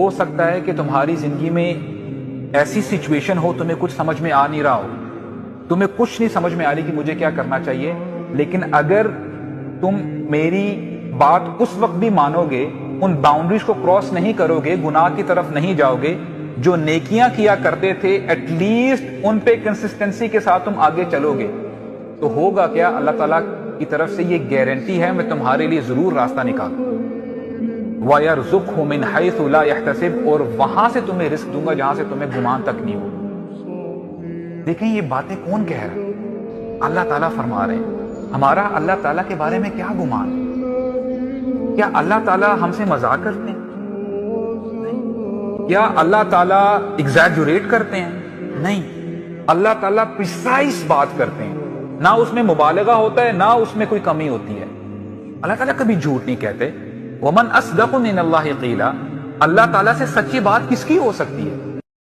ہو سکتا ہے کہ تمہاری زندگی میں ایسی سچویشن ہو تمہیں کچھ سمجھ میں آ نہیں رہا ہو، تمہیں کچھ نہیں سمجھ میں آ رہی کہ مجھے کیا کرنا چاہیے، لیکن اگر تم میری بات اس وقت بھی مانو گے، ان باؤنڈریز کو کراس نہیں کرو گے، گناہ کی طرف نہیں جاؤ گے، جو نیکیاں کیا کرتے تھے ایٹ لیسٹ ان پہ کنسسٹنسی کے ساتھ تم آگے چلو گے، تو ہوگا کیا؟ اللہ تعالیٰ کی طرف سے یہ گارنٹی ہے، میں تمہارے لیے ضرور راستہ نکالوں گا۔ وَيَرْزُقْهُ مِنْ حَيْثُ لَا يَحْتَسِبُ، اور وہاں سے تمہیں رزق دوں گا جہاں سے تمہیں گمان تک نہیں ہو۔ دیکھیں یہ باتیں کون کہہ رہا ہے؟ اللہ تعالیٰ فرما رہے ہیں۔ ہمارا اللہ تعالیٰ کے بارے میں کیا گمان ہے؟ کیا اللہ تعالیٰ ہم سے مذاق کرتے ہیں؟ نہیں۔ کیا اللہ تعالیٰ ایگزیجوریٹ کرتے ہیں؟ نہیں۔ اللہ تعالیٰ پریسائز بات کرتے ہیں، نہ اس میں مبالغہ ہوتا ہے، نہ اس میں کوئی کمی ہوتی ہے۔ اللہ تعالیٰ کبھی جھوٹ نہیں کہتے۔ وَمَنْ أَصْدَقُ مِنَ اللَّهِ قِيلًا، اللہ تعالیٰ سے سچی بات کس کی ہو سکتی ہے؟